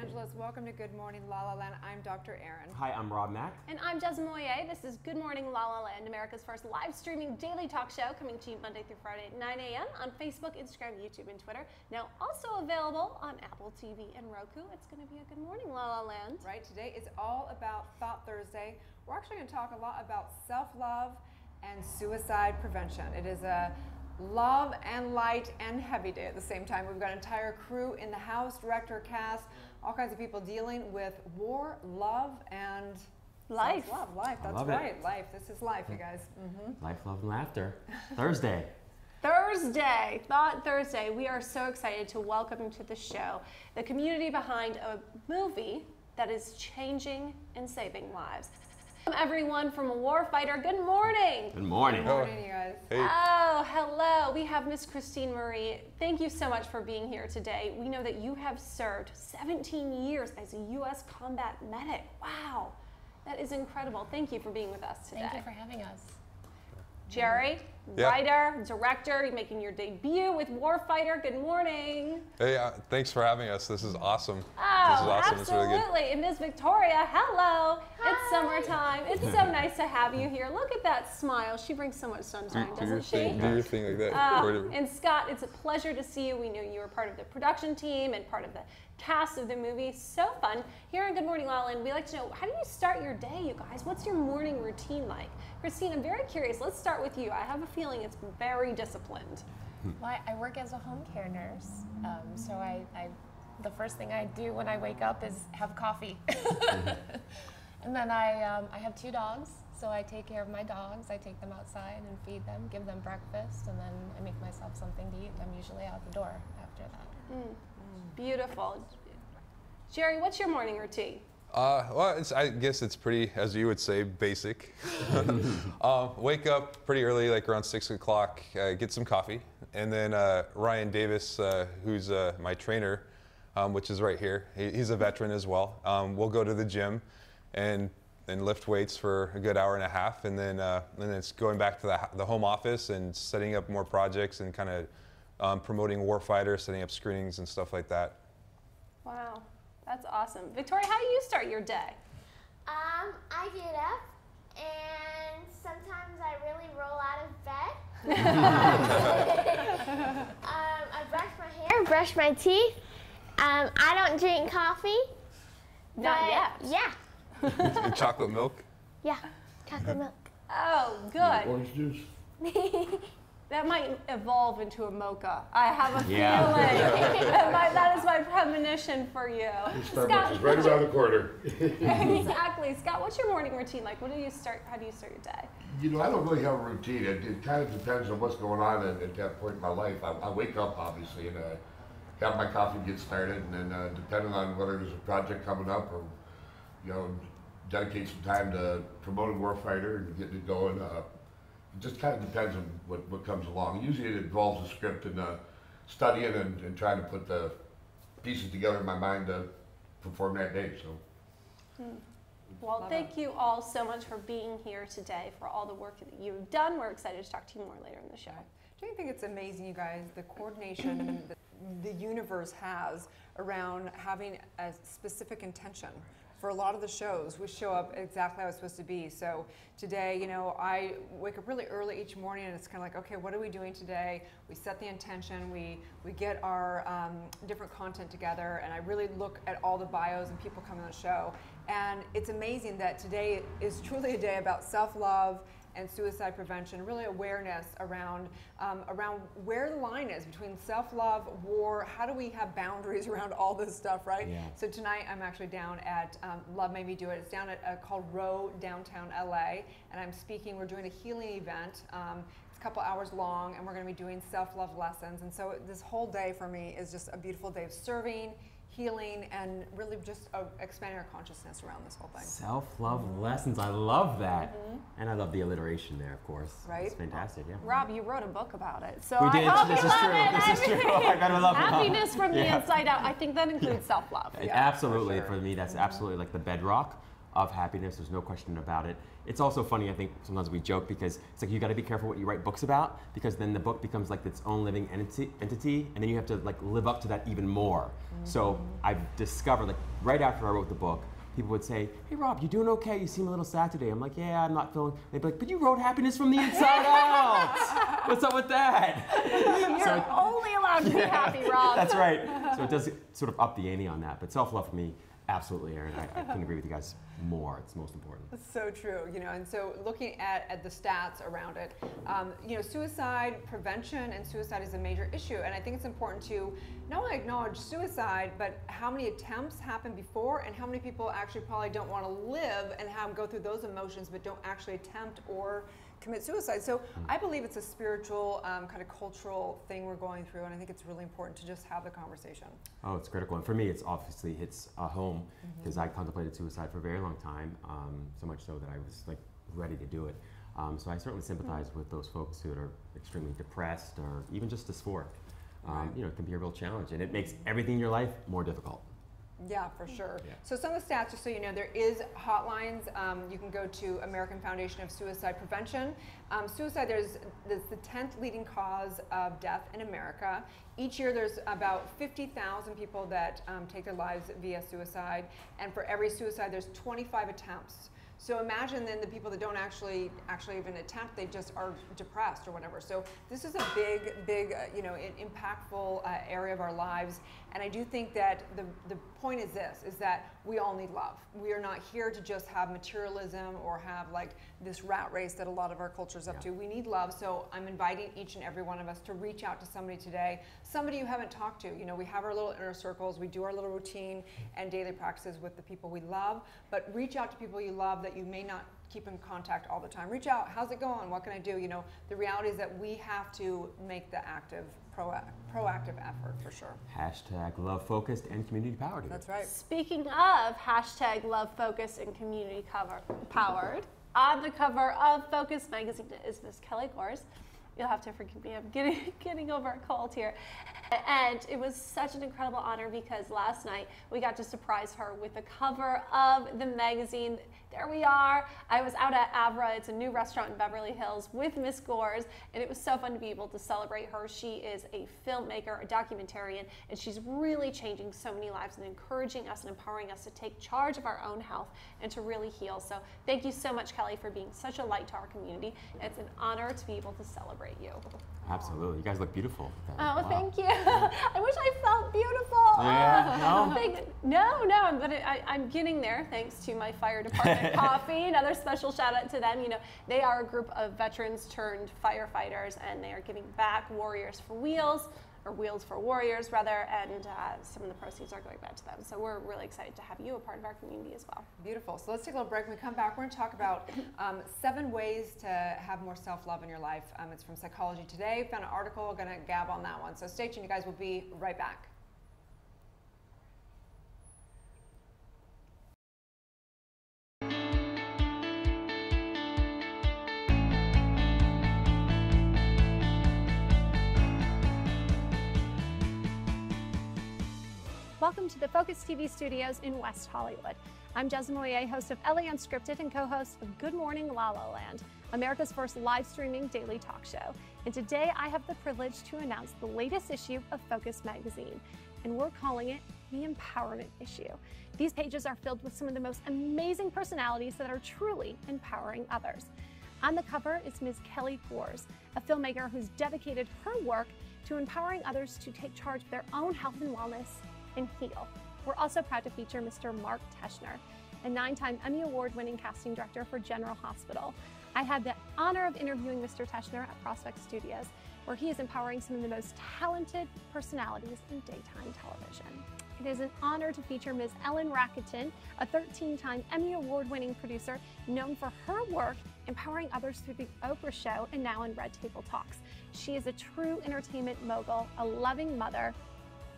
Angeles. Welcome to Good Morning La La Land. I'm Dr. Erin. Hi, I'm Rob Mack. And I'm Des Moyer. This is Good Morning La La Land, America's first live streaming daily talk show, coming to you Monday through Friday at 9 a.m. on Facebook, Instagram, YouTube, and Twitter. Now also available on Apple TV and Roku. It's going to be a Good Morning La La Land. Right, today is all about Thought Thursday. We're actually going to talk a lot about self-love and suicide prevention. It is a love and light and heavy day at the same time. We've got an entire crew in the house, director, cast, all kinds of people dealing with war, love, and life. Love, life. That's right. Life. This is life, you guys. Life, love, and laughter. Thursday. Thursday, Thought Thursday. We are so excited to welcome to the show the community behind a movie that is changing and saving lives. Everyone from a warfighter, good morning. Good morning. Good morning, you guys. Hey. Oh, hello. We have Miss Christine Marie. Thank you so much for being here today. We know that you have served 17 years as a U.S. combat medic. Wow, that is incredible. Thank you for being with us today. Thank you for having us. Jerry, writer, director, you're making your debut with Warfighter. Good morning. Hey, thanks for having us. This is awesome. Oh, this is awesome. absolutely. It's really good. And Ms. Victoria, hello. Hi. It's summertime. It's so nice to have you here. Look at that smile. She brings so much sunshine, doesn't she? Do your thing like that. And Scott, it's a pleasure to see you. We knew you were part of the production team and part of the cast of the movie. So fun. Here on Good Morning La La Land, we like to know, how do you start your day, you guys? What's your morning routine like? Christine, I'm very curious. Let's start with you. I have a feeling it's very disciplined. Well, I work as a home care nurse, so the first thing I do when I wake up is have coffee. And then I have 2 dogs, so I take care of my dogs. I take them outside and feed them, give them breakfast, and then I make myself something to eat, and I'm usually out the door after that. Beautiful. Jerry, what's your morning routine? Well, I guess it's pretty, as you would say, basic. Wake up pretty early, like around 6 o'clock, get some coffee, and then Ryan Davis, who's my trainer, which is right here, he's a veteran as well. We'll go to the gym and lift weights for a good hour and a half, and then it's going back to the home office and setting up more projects and kind of promoting warfighters, setting up screenings and stuff like that. Wow. That's awesome. Victoria, how do you start your day? I get up, and sometimes I really roll out of bed. I brush my hair, brush my teeth. I don't drink coffee. Not yet. Yeah. Chocolate milk? Yeah, chocolate milk. Oh, good. Orange juice. That might evolve into a mocha. I have a feeling. That is my premonition for you. Starbucks is right around the corner. Exactly. Scott, what's your morning routine like? How do you start your day? You know, I don't really have a routine. It kind of depends on what's going on at that point in my life. I wake up, obviously, and have my coffee, get started, and then depending on whether there's a project coming up or, you know, dedicate some time to promoting Warfighter and getting it going. It just kind of depends on what comes along. Usually it involves a script and studying and trying to put the pieces together in my mind to perform that day. So. Well, thank you all so much for being here today, for all the work that you've done. We're excited to talk to you more later in the show. Don't you think it's amazing, you guys, the coordination the universe has around having a specific intention? For a lot of the shows, we show up exactly how it's supposed to be. So today, you know, I wake up really early each morning, and it's kind of like, okay, what are we doing today? We set the intention, we get our different content together, and I really look at all the bios and people coming on the show. And it's amazing that today is truly a day about self-love and suicide prevention, really awareness around where the line is between self-love, war, how do we have boundaries around all this stuff, right? Yeah. So tonight I'm actually down at Love Made Me Do It. It's down at called Row, downtown LA, and I'm speaking, we're doing a healing event. It's a couple hours long, and we're gonna be doing self-love lessons. And so this whole day for me is just a beautiful day of serving, healing, and really just expanding our consciousness around this whole thing. Self-love lessons. I love that. And I love the alliteration there, of course. Right? It's fantastic, yeah. Rob, you wrote a book about it, so We did. I hope This you is love true. it. This is true. I gotta love it. Happiness from the Yeah. inside out. I think that includes self-love. Absolutely. for sure. For me, that's absolutely like the bedrock of happiness. There's no question about it. It's also funny, I think sometimes we joke because it's like you got to be careful what you write books about, because then the book becomes like its own living entity, and then you have to like live up to that even more. So I've discovered, like right after I wrote the book, people would say, "Hey Rob, you doing okay? You seem a little sad today." I'm like, "Yeah, I'm not feeling." They'd be like, "But you wrote happiness from the inside out. What's up with that?" You're only allowed to be happy, Rob. That's right. So it does sort of up the ante on that. But self-love for me, absolutely, Erin. I couldn't agree with you guys more. It's most important. That's so true, you know, and so looking at the stats around it, you know, suicide prevention and suicide is a major issue, and I think it's important to not only acknowledge suicide, but how many attempts happen before, and how many people actually probably don't want to live and go through those emotions, but don't actually attempt or commit suicide. So I believe it's a spiritual, kind of cultural thing we're going through, and I think it's really important to just have the conversation. Oh, it's critical. And for me, it's obviously hits home, because I contemplated suicide for a very long time, so much so that I was like ready to do it. So I certainly sympathize with those folks who are extremely depressed or even just dysphoric. You know, it can be a real challenge, and it makes everything in your life more difficult. Yeah, for sure. Yeah. So some of the stats, just so you know, there is hotlines. You can go to American Foundation of Suicide Prevention. Suicide, there's the 10th leading cause of death in America. Each year there's about 50,000 people that take their lives via suicide, and for every suicide there's 25 attempts. So imagine then the people that don't actually even attempt, they just are depressed or whatever. So this is a big, you know, impactful area of our lives. And I do think that the point is this, is that we all need love. We are not here to just have materialism or have like this rat race that a lot of our culture is up to. We need love. So I'm inviting each and every one of us to reach out to somebody today, somebody you haven't talked to. You know, we have our little inner circles, we do our little routine and daily practices with the people we love, but reach out to people you love that you may not keep in contact all the time. Reach out, how's it going? What can I do? You know, the reality is that we have to make the active, proactive effort for sure. Hashtag love focused and community powered. That's right. Speaking of hashtag love focused and community powered, on the cover of Focus magazine is Miss Kelly Gores. You'll have to forgive me, I'm getting over a cold here. And it was such an incredible honor because last night we got to surprise her with the cover of the magazine. There we are. I was out at Avra, it's a new restaurant in Beverly Hills, with Miss Gores, and it was so fun to be able to celebrate her. She is a filmmaker, a documentarian, and she's really changing so many lives and encouraging us and empowering us to take charge of our own health and to really heal. So thank you so much, Kelly, for being such a light to our community. It's an honor to be able to celebrate you. Absolutely. You guys look beautiful. Oh, Wow. thank you. I wish I felt beautiful. Yeah, No, I'm getting there thanks to my fire department coffee. Another special shout out to them. You know, they are a group of veterans turned firefighters, and they are giving back Warriors for Wheels, or Wheels for Warriors rather, and some of the proceeds are going back to them. So we're really excited to have you a part of our community as well. Beautiful. So let's take a little break. When we come back, we're going to talk about 7 ways to have more self-love in your life. It's from Psychology Today. Found an article, going to gab on that one. So stay tuned, you guys. We'll be right back. Welcome to the Focus TV studios in West Hollywood. I'm Jessica Moyer, host of LA Unscripted and co-host of Good Morning LaLaLand, America's first live streaming daily talk show. And today I have the privilege to announce the latest issue of Focus magazine, and we're calling it the Empowerment Issue. These pages are filled with some of the most amazing personalities that are truly empowering others. On the cover is Ms. Kelly Gores, a filmmaker who's dedicated her work to empowering others to take charge of their own health and wellness and heal. We're also proud to feature Mr. Mark Teschner, a 9-time Emmy Award-winning casting director for General Hospital. I had the honor of interviewing Mr. Teschner at Prospect Studios, where he is empowering some of the most talented personalities in daytime television. It is an honor to feature Ms. Ellen Rakuten, a 13-time Emmy Award-winning producer known for her work empowering others through The Oprah Show and now in Red Table Talks. She is a true entertainment mogul, a loving mother,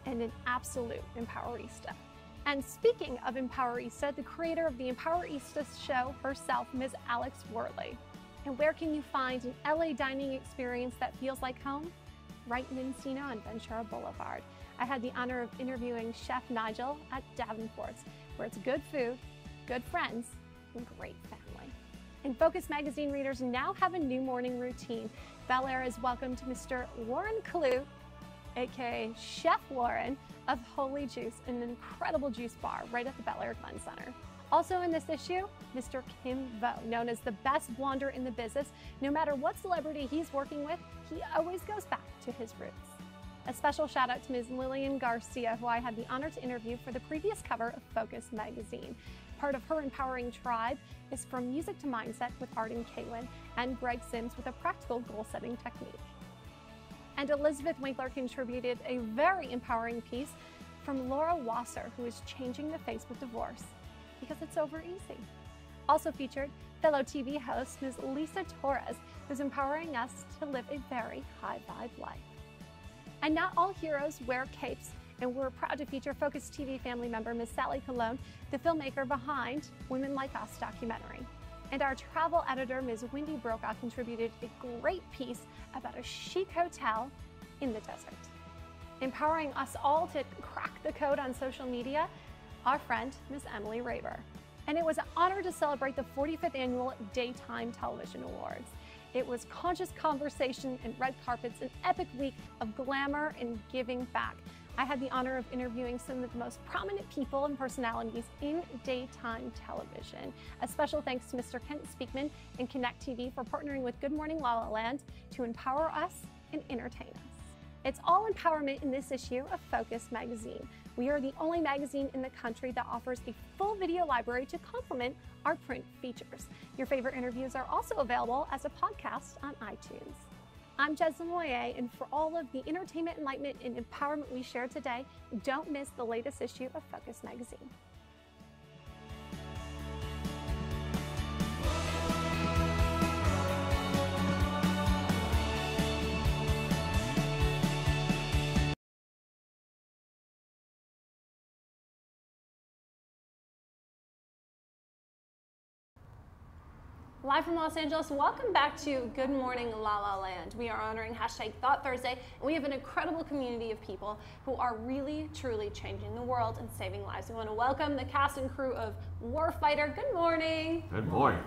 and an absolute empowerista. And speaking of empowerista, the creator of the Empowerista show herself, Ms. Alex Worley. And where can you find an LA dining experience that feels like home? Right in Encino on Ventura Boulevard. I had the honor of interviewing Chef Nigel at Davenport's, where it's good food, good friends, great family. And Focus magazine readers now have a new morning routine. Bel Air has welcomed Mr. Warren Kalut, aka Chef Warren of Holy Juice, an incredible juice bar right at the Bel Air Glen Center. Also in this issue, Mr. Kim Vo, known as the best blonder in the business. No matter what celebrity he's working with, he always goes back to his roots. A special shout out to Ms. Lillian Garcia, who I had the honor to interview for the previous cover of Focus magazine. Part of her empowering tribe is From Music to Mindset with Arden Kaylin and Greg Sims with a practical goal-setting technique. And Elizabeth Winkler contributed a very empowering piece from Laura Wasser, who is changing the face with divorce because it's over easy. Also featured fellow TV host Ms. Lisa Torres, who's empowering us to live a very high vibe life. And not all heroes wear capes, and we're proud to feature Focus TV family member Ms. Sally Colon, the filmmaker behind Women Like Us documentary. And our travel editor, Ms. Wendy Brokaw, contributed a great piece about a chic hotel in the desert. Empowering us all to crack the code on social media, our friend, Ms. Emily Raber. And it was an honor to celebrate the 45th annual Daytime Television Awards. It was conscious conversation and red carpets, an epic week of glamour and giving back. I had the honor of interviewing some of the most prominent people and personalities in daytime television. A special thanks to Mr. Kent Speakman and Connect TV for partnering with Good Morning La La Land to empower us and entertain us. It's all empowerment in this issue of Focus magazine. We are the only magazine in the country that offers a full video library to complement our print features. Your favorite interviews are also available as a podcast on iTunes. I'm Jessamine Moyer, and for all of the entertainment, enlightenment, and empowerment we share today, don't miss the latest issue of Focus magazine. Live from Los Angeles, welcome back to Good Morning La La Land. We are honoring #Thought Thursday, and we have an incredible community of people who are really, truly changing the world and saving lives. We want to welcome the cast and crew of Warfighter. Good morning. Good morning.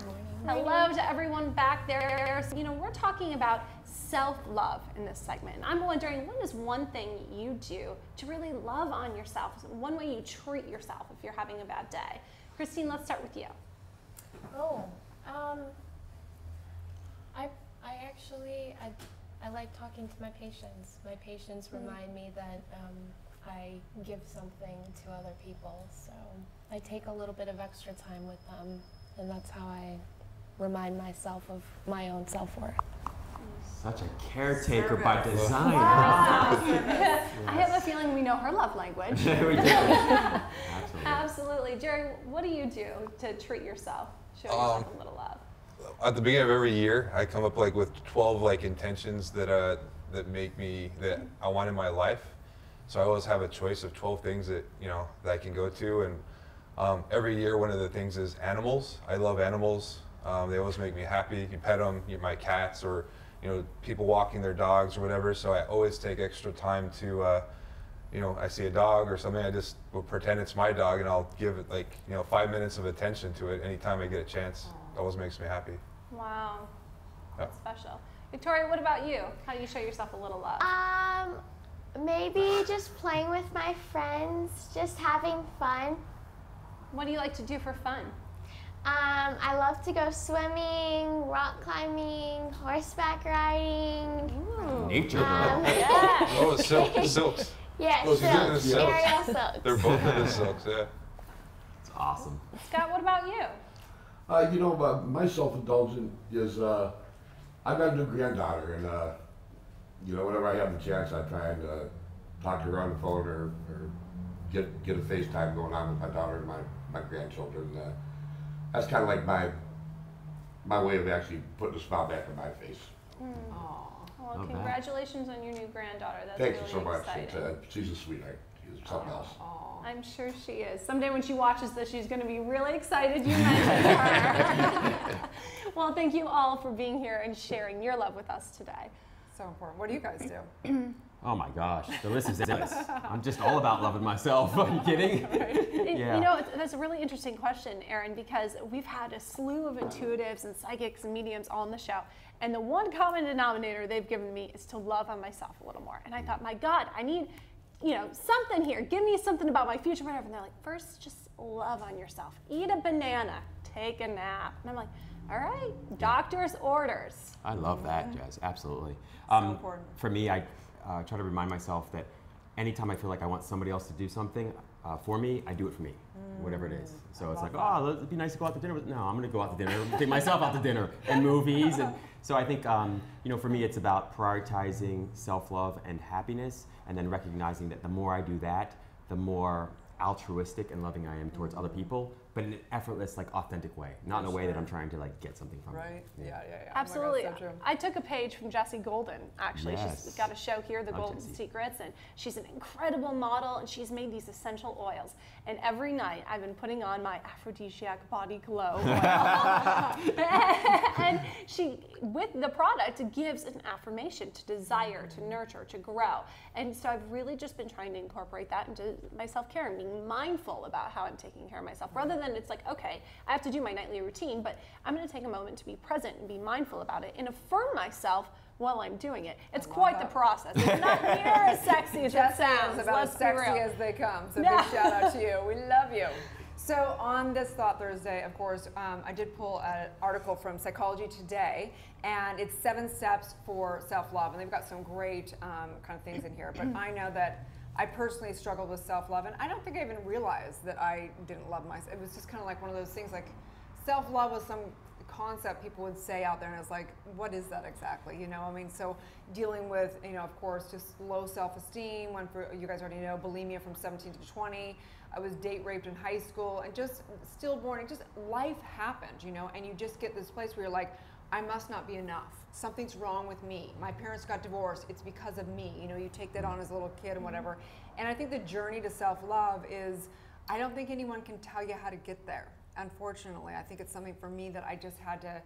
Hello to everyone back there. So, we're talking about self-love in this segment. And I'm wondering, what is one thing you do to really love on yourself? One way you treat yourself if you're having a bad day. Christine, let's start with you. I like talking to my patients. My patients remind me that I give something to other people, so I take a little bit of extra time with them, and that's how I remind myself of my own self-worth. Such a caretaker by design. Wow. I have a feeling we know her love language. We do. Absolutely. Absolutely. Jerry, what do you do to treat yourself? Show yourself a little love. At the beginning of every year, I come up with 12 intentions that that I want in my life. So I always have a choice of 12 things that that I can go to, and every year one of the things is animals. I love animals. They always make me happy. You pet them, my cats, or people walking their dogs or whatever. So I always take extra time to I see a dog or something, I just will pretend it's my dog, and I'll give it 5 minutes of attention to it anytime I get a chance. It always makes me happy. Wow, that's special. Victoria, what about you? How do you show yourself a little love? Maybe just playing with my friends, just having fun. What do you like to do for fun? I love to go swimming, rock climbing, horseback riding. Ooh. Nature. Yeah. Oh, silks. Yeah, Oh, so you're into silks, silks. aerial silks. They're both into silks, yeah. It's awesome. Scott, what about you? My self-indulgence is, I've got a new granddaughter, and whenever I have the chance, I try and talk to her on the phone or get a FaceTime going on with my daughter and my grandchildren. That's kind of like my way of actually putting a smile back on my face. Well, congratulations on your new granddaughter. That's Thank really you so much. exciting. She's a sweetheart. She's something else. I'm sure she is. Someday when she watches this, she's going to be really excited you mentioned her. Well, thank you all for being here and sharing your love with us today. So important. What do you guys do? Oh my gosh, the list is endless. I'm just all about loving myself. Are you kidding? Yeah. You know, that's a really interesting question, Erin, because we've had a slew of intuitives and psychics and mediums on the show. And the one common denominator they've given me is to love on myself a little more. And I thought, my God, I need, you know, something here. Give me something about my future, whatever. And they're like, first, just love on yourself. Eat a banana, take a nap. And I'm like, all right, doctor's orders. I love that, Jess, absolutely. So important. For me, I try to remind myself that anytime I feel like I want somebody else to do something for me, I do it for me, whatever it is. So it's like, oh, it'd be nice to go out to dinner. No, I'm gonna go out to dinner, take myself out to dinner and movies. And so I think, you know, for me, it's about prioritizing self-love and happiness, and then recognizing that the more I do that, the more altruistic and loving I am towards other people, but in an effortless, like authentic way, not in a way that I'm trying to like get something from Right? it. Yeah. Absolutely. Oh my God, so true. I took a page from Jessie Golden, actually. Yes. She's got a show here, The Love Golden Jessie. Secrets, and she's an incredible model, and she's made these essential oils. And every night I've been putting on my aphrodisiac body glow oil. And she, with the product, gives an affirmation to desire, to nurture, to grow. And so I've really just been trying to incorporate that into my self-care and being mindful about how I'm taking care of myself, rather than it's like, okay, I have to do my nightly routine, but I'm going to take a moment to be present and be mindful about it and affirm myself while I'm doing it. It's quite the process. It's not near as sexy as it Jessica sounds. is about as Let's be sexy real. as they come. So big shout out to you. We love you. So on this Thought Thursday, of course, I did pull an article from Psychology Today, and it's 7 steps for self-love, and they've got some great kind of things in here. But I know that I personally struggled with self-love, and I don't think I even realized that I didn't love myself. It was just kind of like one of those things, like self-love was some concept people would say out there, and it's like, what is that exactly? You know, I mean, so dealing with, you know, of course, just low self-esteem, went for, you guys already know, bulimia from 17 to 20. I was date raped in high school, and just stillborn, and just life happened, you know, and you just get this place where you're like, I must not be enough. Something's wrong with me. My parents got divorced. It's because of me. You know, you take that on as a little kid and whatever. And I think the journey to self-love is, I don't think anyone can tell you how to get there. Unfortunately, I think it's something for me that I just had to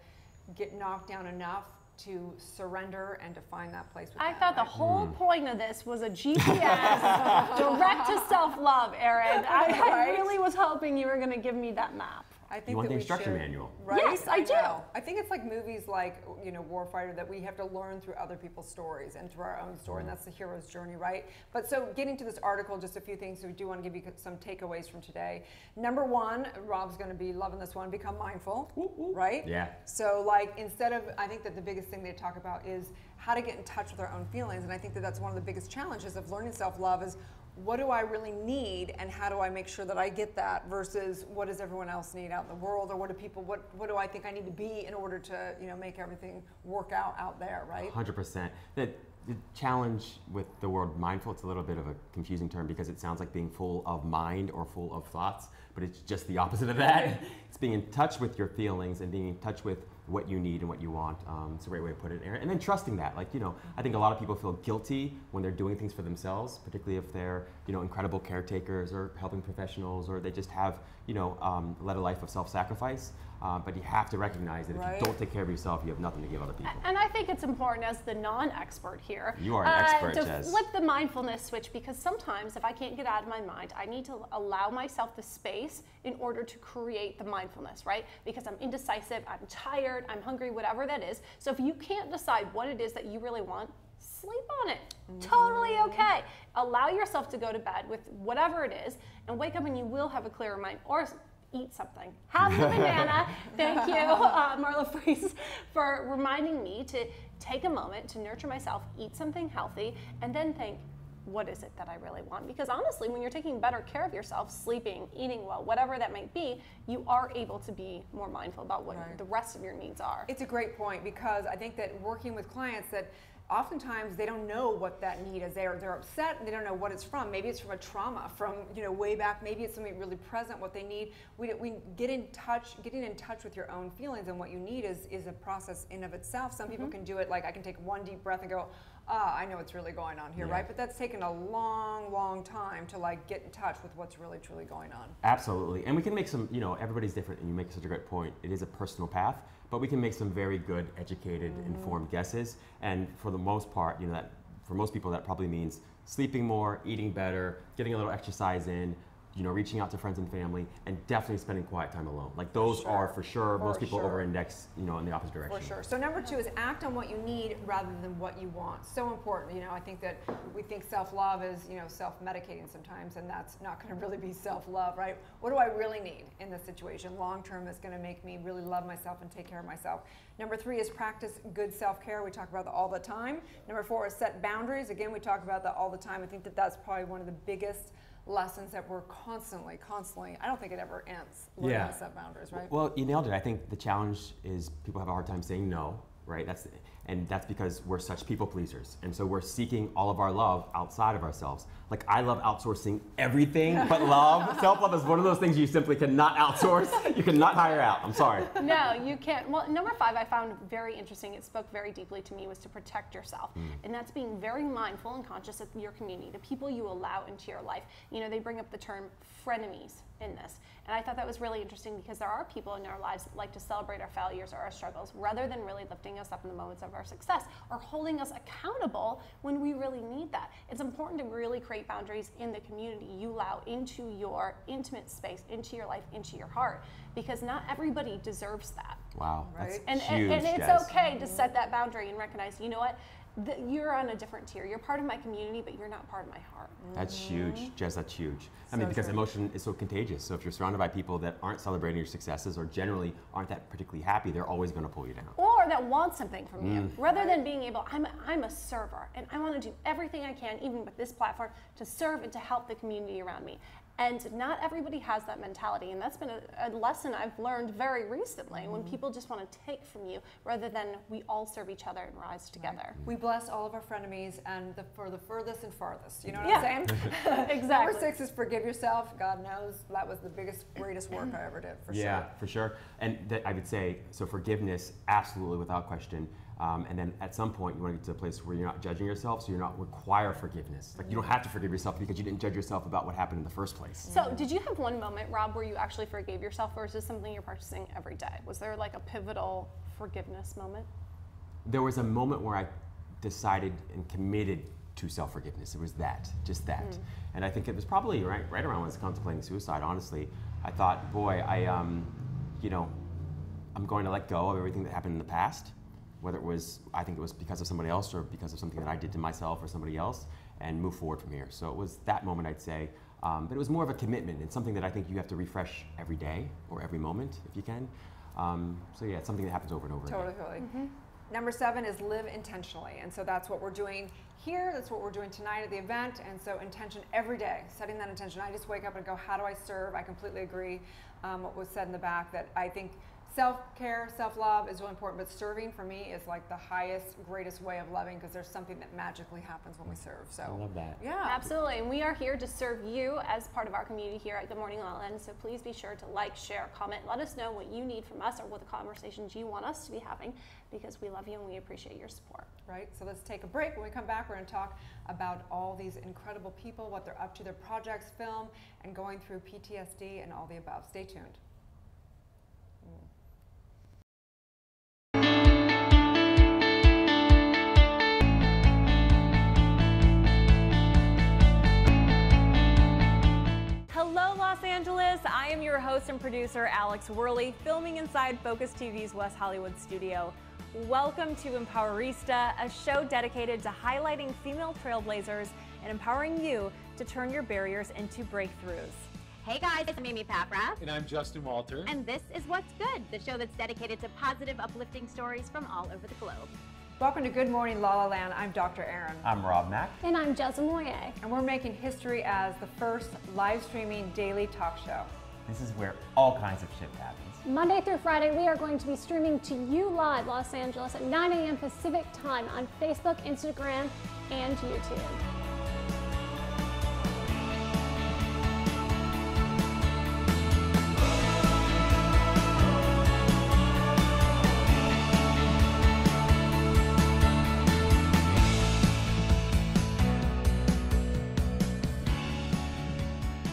get knocked down enough to surrender and to find that place within. I thought the whole point of this was a GPS direct to self-love, Erin. I really was hoping you were going to give me that map. I think You want that the we instruction should, manual. right? Yes, I do. know. I think it's like movies like, you know, Warfighter, that we have to learn through other people's stories and through our own story, and that's the hero's journey, right? But so getting to this article, just a few things, so we do want to give you some takeaways from today. Number 1, Rob's going to be loving this one, become mindful, right? Yeah. So like, instead of, I think that the biggest thing they talk about is how to get in touch with our own feelings, and I think that that's one of the biggest challenges of learning self-love is, what do I really need, and how do I make sure that I get that, versus what does everyone else need out in the world, or what do people, what do I think I need to be in order to, you know, make everything work out there, right? 100%. The challenge with the word mindful, it's a little bit of a confusing term because it sounds like being full of mind or full of thoughts, but it's just the opposite of that. It's being in touch with your feelings and being in touch with what you need and what you want. It's a great way to put it, Erin. And then trusting that. Like, you know, I think a lot of people feel guilty when they're doing things for themselves, particularly if they're, you know, incredible caretakers or helping professionals, or they just have, you know, led a life of self-sacrifice. But you have to recognize that if Right. you don't take care of yourself, you have nothing to give other people. And I think it's important as the non-expert here. You are an expert, to Jess. flip the mindfulness switch, because sometimes if I can't get out of my mind, I need to allow myself the space in order to create the mindfulness, right? Because I'm indecisive, I'm tired, I'm hungry, whatever that is. So if you can't decide what it is that you really want, sleep on it. Totally okay. Allow yourself to go to bed with whatever it is and wake up and you will have a clearer mind. Or eat something. Have the banana. Thank you, Marla Freese, for reminding me to take a moment to nurture myself, eat something healthy, and then think, what is it that I really want? Because honestly, when you're taking better care of yourself, sleeping, eating well, whatever that might be, you are able to be more mindful about what Right. the rest of your needs are. It's a great point, because I think that working with clients, that oftentimes they don't know what that need is. They're upset and they don't know what it's from. Maybe it's from a trauma from, you know, way back. Maybe it's something really present, what they need. We get in touch, getting in touch with your own feelings and what you need is a process in of itself. Some people can do it, like I can take one deep breath and go, I know what's really going on here, Yeah. right? But that's taken a long, long time to like get in touch with what's really, truly going on. Absolutely. And we can make some, you know, everybody's different, and you make such a great point. It is a personal path, but we can make some very good, educated, informed guesses. And for the most part, you know, that For most people, that probably means sleeping more, eating better, getting a little exercise in, you know, reaching out to friends and family, and definitely spending quiet time alone. Like those are for sure, most people over-index, you know, in the opposite direction. For sure. So number 2 is act on what you need rather than what you want. So important. You know, I think that we think self-love is, you know, self-medicating sometimes, and that's not going to really be self-love, right? What do I really need in this situation? Long-term is going to make me really love myself and take care of myself. Number 3 is practice good self-care. We talk about that all the time. Number 4 is set boundaries. Again, we talk about that all the time. I think that that's probably one of the biggest lessons that we're constantly, I don't think it ever ends, learning how to set boundaries, right? Well, you nailed it. I think the challenge is people have a hard time saying no, right? And that's because we're such people pleasers. And so we're seeking all of our love outside of ourselves. Like, I love outsourcing everything but love. Self-love is one of those things you simply cannot outsource. You cannot hire out. I'm sorry. No, you can't. Well, number 5 I found very interesting. It spoke very deeply to me, was to protect yourself. And that's being very mindful and conscious of your community, the people you allow into your life. You know, they bring up the term frenemies in this. And I thought that was really interesting because there are people in our lives that like to celebrate our failures or our struggles rather than really lifting us up in the moments of our success or holding us accountable when we really need that. It's important to really create boundaries in the community you allow into your intimate space, into your life, into your heart, because not everybody deserves that. Wow, Right. that's And huge, it's Jess. okay to set that boundary and recognize, you know what, you're on a different tier. You're part of my community, but you're not part of my heart. That's huge, Jess, that's huge. I mean, So because true. emotion is so contagious. So if you're surrounded by people that aren't celebrating your successes or generally aren't that particularly happy, they're always going to pull you down. Or that want something from you, rather than being able, I'm a server, and I want to do everything I can, even with this platform, to serve and to help the community around me. And not everybody has that mentality, and that's been a lesson I've learned very recently, when people just want to take from you, rather than we all serve each other and rise together. We bless all of our frenemies and for the furthest and farthest. You know what Yeah. I'm saying? Exactly. Number 6 is forgive yourself. God knows that was the greatest work I ever did, for Yeah, sure. for sure. And I would say, so forgiveness, absolutely, without question. And then at some point, you want to get to a place where you're not judging yourself, so you're not require forgiveness. Like, you don't have to forgive yourself because you didn't judge yourself about what happened in the first place. So did you have one moment, Rob, where you actually forgave yourself, or is this something you're practicing every day? Was there like a pivotal forgiveness moment? There was a moment where I decided and committed to self-forgiveness. It was just that. And I think it was probably right around when I was contemplating suicide, honestly. I thought, boy, you know, I'm going to let go of everything that happened in the past, whether it was, I think it was because of somebody else or because of something that I did to myself or somebody else, and move forward from here. So it was that moment, I'd say. But it was more of a commitment and something that I think you have to refresh every day or every moment if you can. So yeah, it's something that happens over and over again. Totally. Number 7 is live intentionally. And so that's what we're doing here. That's what we're doing tonight at the event. And so intention every day, setting that intention. I just wake up and go, how do I serve? I completely agree what was said in the back, that I think self-care, self-love is really important, but serving for me is like the highest, greatest way of loving, because there's something that magically happens when we serve. So I love that. Yeah. Absolutely, and we are here to serve you as part of our community here at Good Morning LALALAND, so please be sure to like, share, comment, let us know what you need from us or what the conversations you want us to be having, because we love you and we appreciate your support. Right, so let's take a break. When we come back, we're going to talk about all these incredible people, what they're up to, their projects, film, and going through PTSD and all the above. Stay tuned. Hello, Los Angeles. I am your host and producer, Alex Worley, filming inside Focus TV's West Hollywood studio. Welcome to Empowerista, a show dedicated to highlighting female trailblazers and empowering you to turn your barriers into breakthroughs. Hey guys, I'm Amy Paprath. And I'm Justin Walter. And this is What's Good, the show that's dedicated to positive, uplifting stories from all over the globe. Welcome to Good Morning La La Land. I'm Dr. Erin. I'm Rob Mack. And I'm Jessa Moye. And we're making history as the first live streaming daily talk show. This is where all kinds of shit happens. Monday through Friday, we are going to be streaming to you live, Los Angeles, at 9 a.m. Pacific time on Facebook, Instagram, and YouTube.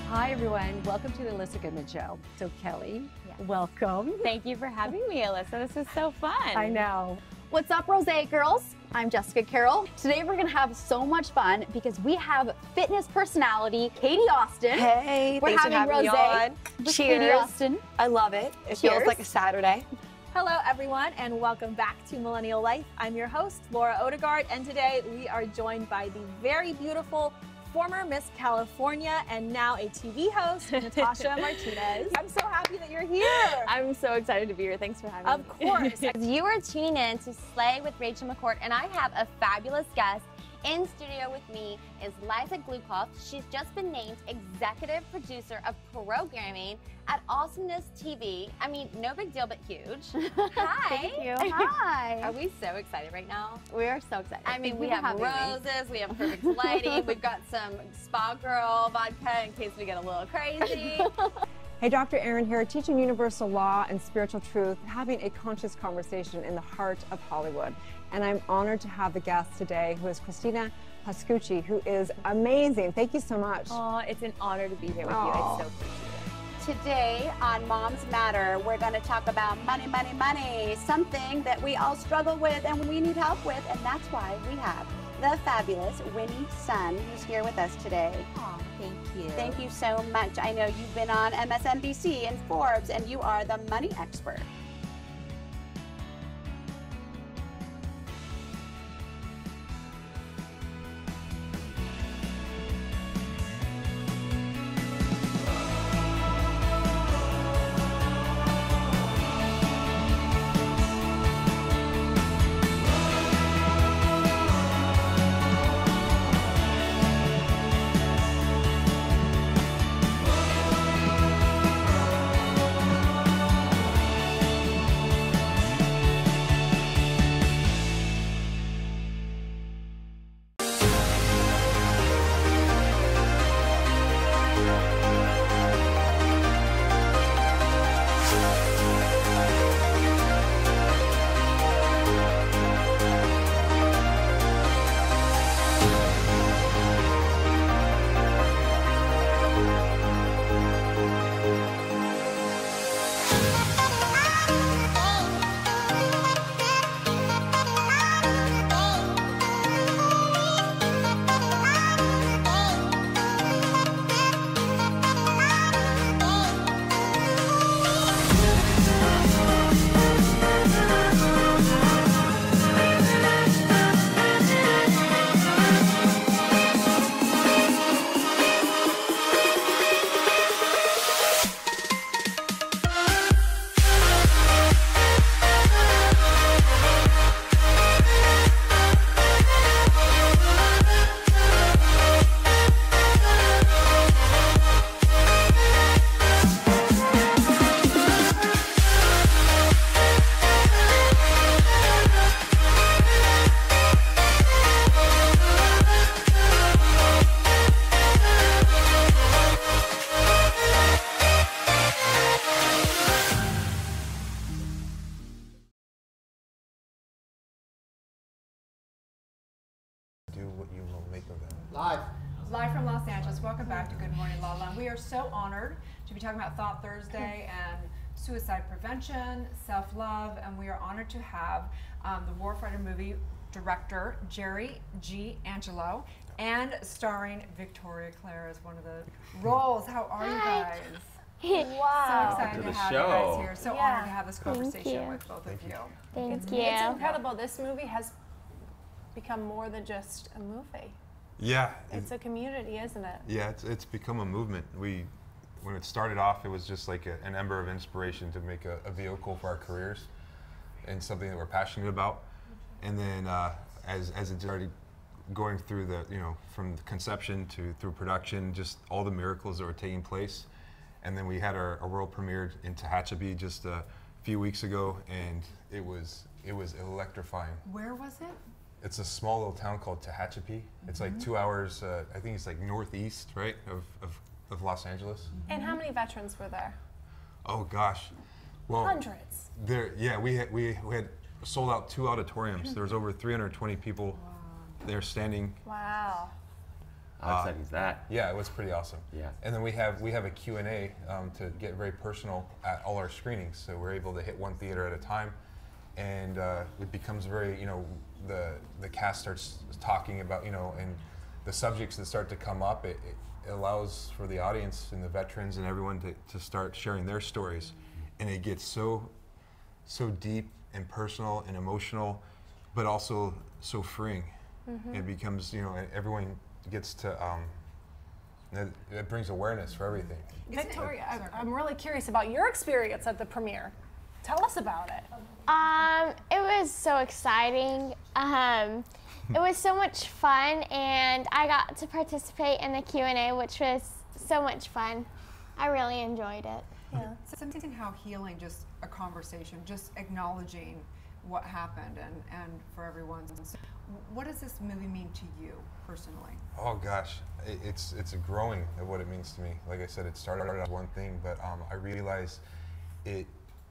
Hi everyone, welcome to the Alyssa Goodman Show. So Kelly, welcome. Thank you for having me, Alyssa. This is so fun. I know. What's up, Rosé girls? I'm Jessica Carroll. Today we're gonna have so much fun because we have fitness personality Katie Austin. Hey, we're thanks for having me on. with Cheers. Katie Austin. I love it. It Cheers. feels like a Saturday. Hello, everyone, and welcome back to Millennial Life. I'm your host, Laura Odegaard, and today we are joined by the very beautiful former Miss California and now a TV host, Natasha Martinez. I'm so happy that you're here. I'm so excited to be here. Thanks for having me. Of course. You are tuning in to Slay with Rachel McCourt, and I have a fabulous guest. In studio with me is Liza Glukoff. She's just been named executive producer of programming at Awesomeness TV. I mean, no big deal, but huge. Hi. Thank you. Hi. Are we so excited right now? We are so excited. I mean, Thank we you for have having me. roses, we have perfect lighting, we've got some Spa Girl vodka in case we get a little crazy. Hey, Dr. Erin here, teaching universal law and spiritual truth, having a conscious conversation in the heart of Hollywood. And I'm honored to have the guest today, who is Christina Pascucci, who is amazing. Thank you so much. Oh, it's an honor to be here with you. I so appreciate it. Today on Moms Matter, we're going to talk about money, money, money, something that we all struggle with and we need help with, and that's why we have the fabulous Winnie Sun, who's here with us today. Oh, thank you. Thank you so much. I know you've been on MSNBC and Forbes, and you are the money expert. Do what you will make of them. Live from Los Angeles. Welcome back to Good Morning LaLa. We are so honored to be talking about Thought Thursday and suicide prevention, self-love, and we are honored to have the Warfighter movie director, Jerry G. Angelo, and starring Victoria Clare as one of the roles. How are you guys? Wow. So excited to have you guys here. So honored to have this conversation with both of you. Thank you. It's incredible. This movie has become more than just a movie. Yeah. It's a community, isn't it? Yeah, it's become a movement. When it started off, it was just like an ember of inspiration to make a vehicle for our careers and something that we're passionate about. And then as it started going through the, from the conception through production, just all the miracles that were taking place. And then we had our world premiere in Tehachapi just a few weeks ago, and it was electrifying. Where was it? It's a small little town called Tehachapi. It's like 2 hours, I think it's like northeast, right, of Los Angeles. And how many veterans were there? Oh gosh, well, hundreds. We had sold out 2 auditoriums. There was over 320 people there standing. Wow. How exciting is that? Yeah, it was pretty awesome. Yeah. And then we have a Q&A to get very personal at all our screenings. So we're able to hit one theater at a time, and it becomes very the cast starts talking about, you know, and the subjects that start to come up, it allows for the audience and the veterans and everyone to start sharing their stories, and it gets so deep and personal and emotional, but also so freeing. It becomes, you know, everyone gets to. It brings awareness for everything. Victoria, I'm really curious about your experience at the premiere. Tell us about it. It was so exciting. It was so much fun, and I got to participate in the Q&A, which was so much fun. I really enjoyed it. Yeah. It's amazing how healing just a conversation, just acknowledging what happened and for everyone. So what does this movie mean to you personally? Oh gosh, it's a growing of what it means to me. Like I said, it started as one thing, but I realized it.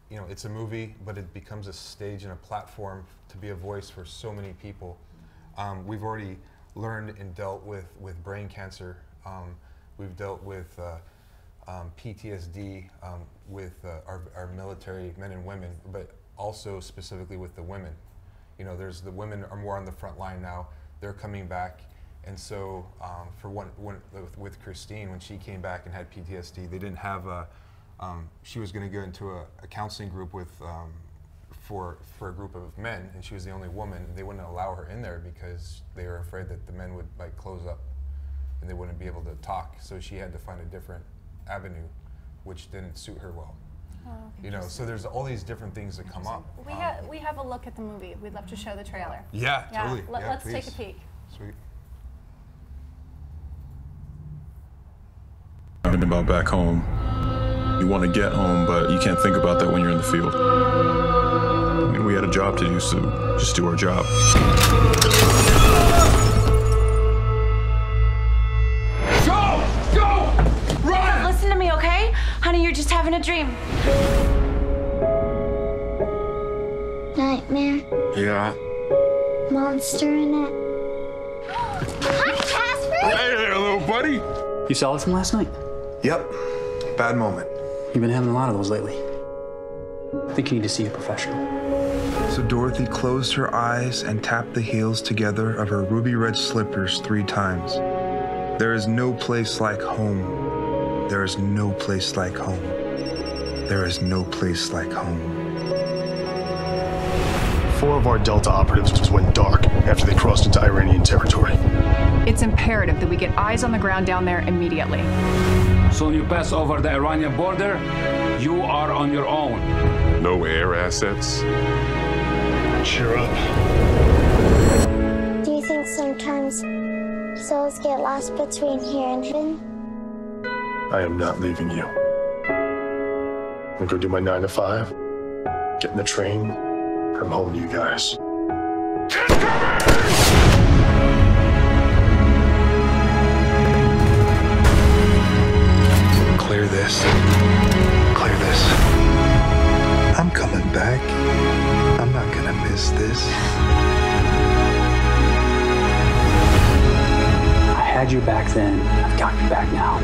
You know, it's a movie, but it becomes a stage and a platform to be a voice for so many people. We've already learned and dealt with brain cancer. We've dealt with PTSD with our military men and women, but also specifically with the women. You know, the women are more on the front line now. They're coming back, and so with Christine, when she came back and had PTSD, they didn't have a. She was going to go into a counseling group with for a group of men, and she was the only woman. They wouldn't allow her in there because they were afraid that the men would like close up and they wouldn't be able to talk. So she had to find a different avenue, which didn't suit her well. Oh, you know, so there's all these different things that come up. We have a look at the movie. We'd love to show the trailer. Yeah, totally. Let's take a peek. Sweet. Talking about back home. You want to get home, but you can't think about that when you're in the field. I mean, we had a job to do, so just do our job. Go! Run! Listen to me, okay? Honey, you're just having a dream. Nightmare. Yeah. Monster in it. Hi, Casper! Hey there, little buddy. You saw this from last night? Yep. Bad moment. You've been having a lot of those lately. I think you need to see a professional. So Dorothy closed her eyes and tapped the heels together of her ruby red slippers 3 times. There is no place like home. There is no place like home. There is no place like home. 4 of our Delta operatives just went dark after they crossed into Iranian territory. It's imperative that we get eyes on the ground down there immediately. So you pass over the Iranian border, you are on your own. No air assets. Cheer up. Do you think sometimes souls get lost between here and heaven? I am not leaving you. I'm gonna go do my 9 to 5, get in the train, come home to you guys. Clear this. Clear this. I'm coming back. I'm not gonna miss this. I had you back then. I've got you back now.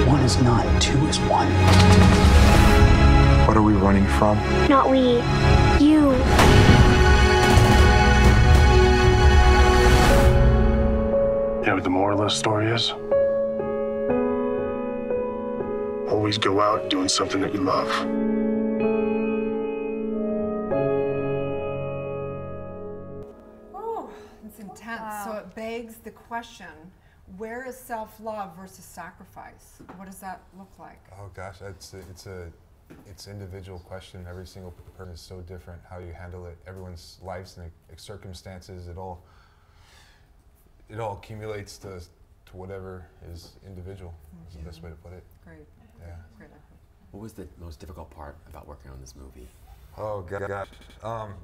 1 is none. 2 is 1. What are we running from? Not we. You. You know what the moral of the story is? Always go out doing something that you love. Oh, it's intense. Wow. So it begs the question, where is self-love versus sacrifice? What does that look like? Oh gosh, it's individual question. Every single person is so different. How you handle it, everyone's lives and circumstances, it all accumulates to whatever is individual. Is the best way to put it. Great. Yeah. Great. What was the most difficult part about working on this movie? Oh gosh,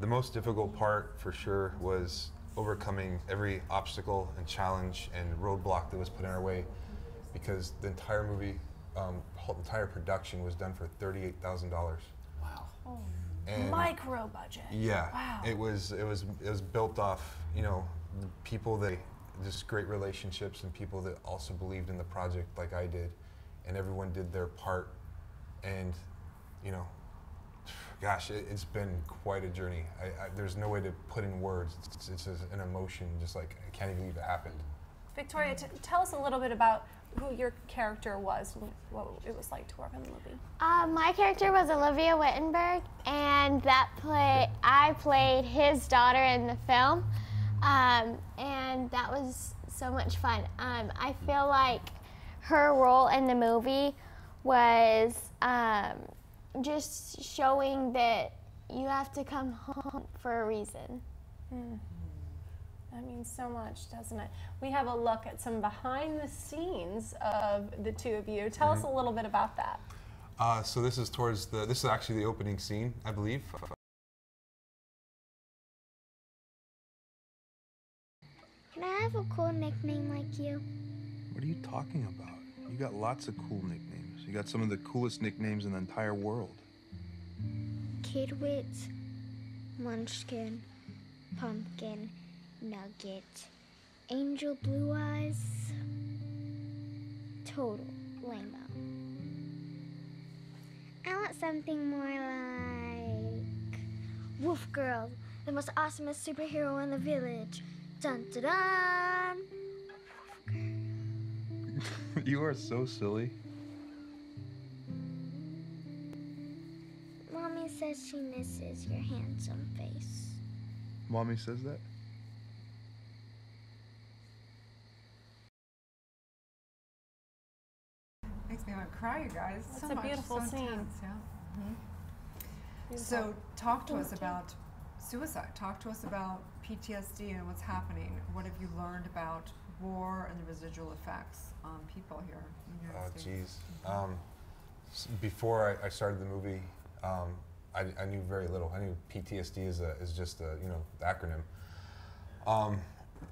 the most difficult part for sure was overcoming every obstacle and challenge and roadblock that was put in our way, because the entire movie, whole entire production was done for $38,000. Wow. Oh. And micro budget. Yeah. Wow. It was built off, you know, people that just great relationships and people that also believed in the project like I did, and everyone did their part, and you know, Gosh, it's been quite a journey. There's no way to put in words. It's just an emotion, just like I can't even believe it happened. Victoria, tell us a little bit about who your character was and what it was like to work on the movie. My character was Olivia Wittenberg, and I played his daughter in the film, and that was so much fun. I feel like her role in the movie was just showing that you have to come home for a reason. That means so much, doesn't it? We have a look at some behind the scenes of the two of you. Tell us a little bit about that. So this is this is actually the opening scene, I believe. Can I have a cool nickname like you? What are you talking about? You got lots of cool nicknames. You got some of the coolest nicknames in the entire world. Kidwit, Munchkin, Pumpkin, Nugget, Angel Blue Eyes, Total Lame-o. I want something more like Wolf Girl, the most awesomest superhero in the village. Dun dun dun! You are so silly. Mommy says she misses your handsome face. Mommy says that? Makes me want to cry, you guys. It's a beautiful scene. Intense, yeah. So talk to us about suicide. Talk to us about PTSD and what's happening. What have you learned about war and the residual effects on people here in the United States? Before I started the movie, I knew very little. I knew PTSD is just the acronym.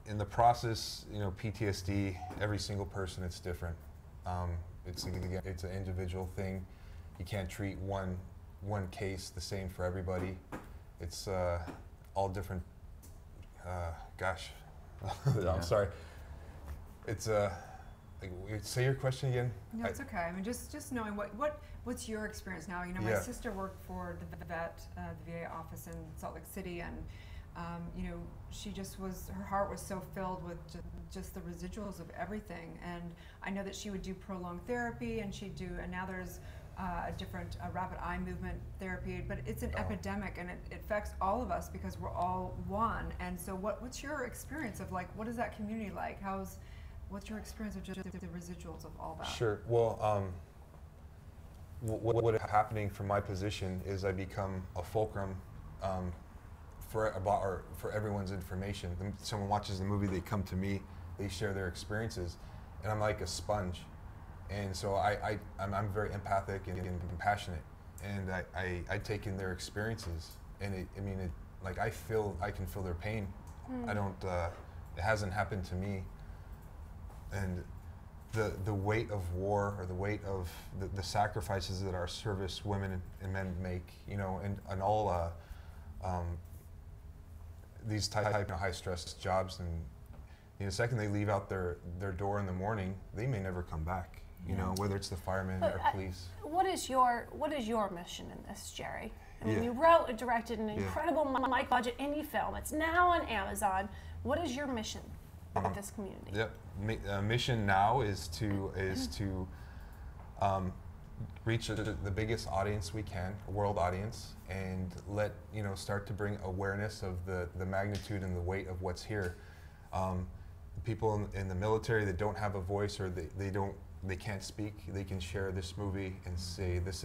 In the process, PTSD, every single person, it's different. It's an individual thing. You can't treat one case the same for everybody. It's all different. Gosh, I'm sorry. It's say your question again. No, it's okay. I mean, just knowing what's your experience now. My sister worked for the VA office in Salt Lake City, and she just her heart was so filled with just the residuals of everything. And I know that she would do prolonged therapy, and now there's a different rapid eye movement therapy, but it's an epidemic, and it affects all of us because we're all one. And so what's your experience of what is that community like? What's your experience of just the residuals of all that? Sure. Well, what is happening from my position is I become a fulcrum for everyone's information. Someone watches the movie, they come to me, they share their experiences, and I'm like a sponge. And so I'm very empathic and compassionate, and I take in their experiences, and I can feel their pain. I don't. It hasn't happened to me. And the weight of war, or the weight of the sacrifices that our service women and men make, and all these type of high stress jobs, and the second they leave out their door in the morning, they may never come back. Whether it's the firemen or police. What is your mission in this, Jerry? I mean, you wrote and directed an incredible Mike budget indie film. It's now on Amazon. What is your mission with this community? Yep. Mission now is to reach the biggest audience we can, a world audience, and start to bring awareness of the magnitude and the weight of what's here. People in the military that don't have a voice, or they can't speak, they can share this movie and say this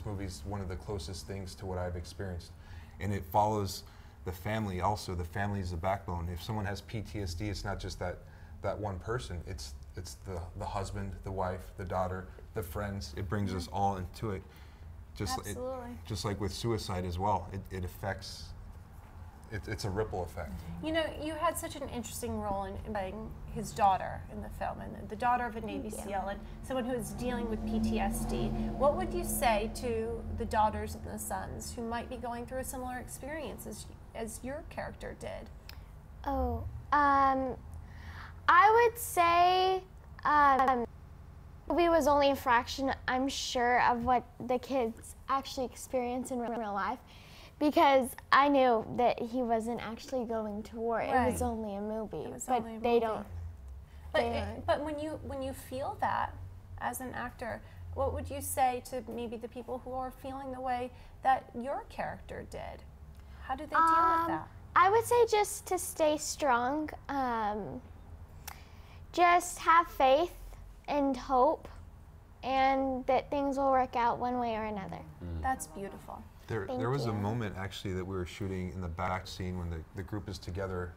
movie's one of the closest things to what I've experienced. And it follows the family also. The family is the backbone. If someone has PTSD, it's not just that one person. It's the husband, the wife, the daughter, the friends. It brings us all into it. Just like with suicide as well. It affects. It's a ripple effect. You had such an interesting role in playing his daughter in the film, and the daughter of a Navy SEAL, and someone who is dealing with PTSD. What would you say to the daughters and the sons who might be going through a similar experience as your character did? I would say the movie was only a fraction, I'm sure, of what the kids actually experience in real life, because I knew that he wasn't actually going to war. It was only a movie, but they don't. But when you feel that as an actor, what would you say to maybe the people who are feeling the way that your character did? How do they deal with that? I would say just to stay strong, just have faith and hope, and that things will work out one way or another. That's beautiful. There was a moment actually that we were shooting in the back scene when the group is together,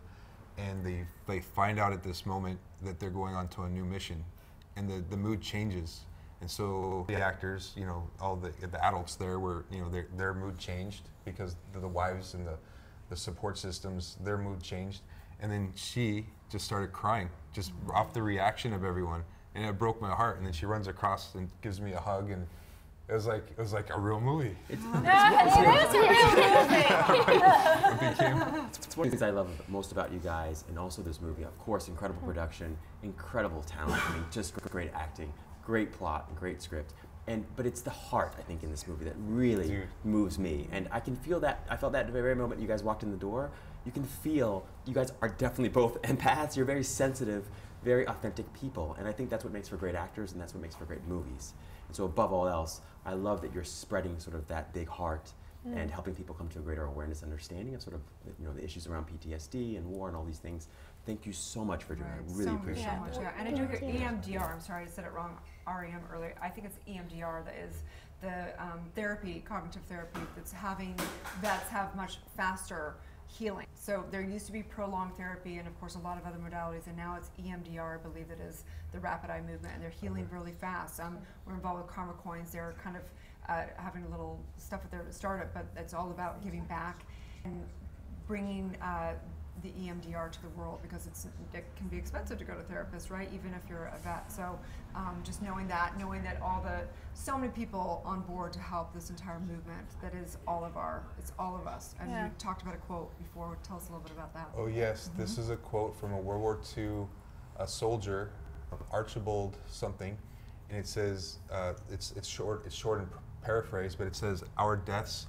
and they find out at this moment that they're going on to a new mission, and the mood changes. And so the actors, you know, all the adults there were, you know, their mood changed because the wives and the support systems, their mood changed. And then she just started crying, just off the reaction of everyone. And it broke my heart. And then she runs across and gives me a hug, and it was like a real movie. It's one of the things I love most about you guys, and also this movie. Of course, incredible production, incredible talent. I mean, just great acting, great plot, great script. But it's the heart, I think, in this movie that really moves me. And I can feel that. I felt that at the very moment you guys walked in the door. You can feel you guys are definitely both empaths. You're very sensitive, very authentic people. And I think that's what makes for great actors, and that's what makes for great movies. And so above all else, I love that you're spreading sort of that big heart and helping people come to a greater awareness, understanding of sort of, you know, the issues around PTSD and war and all these things. Thank you so much for doing it. I really appreciate that. Yeah, and I do hear EMDR. I'm sorry, I said it wrong. REM earlier. I think it's EMDR that is the therapy, cognitive therapy, that's having vets have much faster healing. So there used to be prolonged therapy and of course a lot of other modalities, and now it's EMDR, I believe it is the rapid eye movement, and they're healing really fast. We're involved with Karma Coins. They're kind of having a little stuff with their startup, but it's all about giving back and bringing the EMDR to the world, because it can be expensive to go to therapists, right? Even if you're a vet. So just knowing that so many people on board to help this entire movement, that is all of us. And you talked about a quote before. Tell us a little bit about that. Oh yes, this is a quote from a World War II soldier, Archibald something, and it says, it's short and paraphrased, but it says, "Our deaths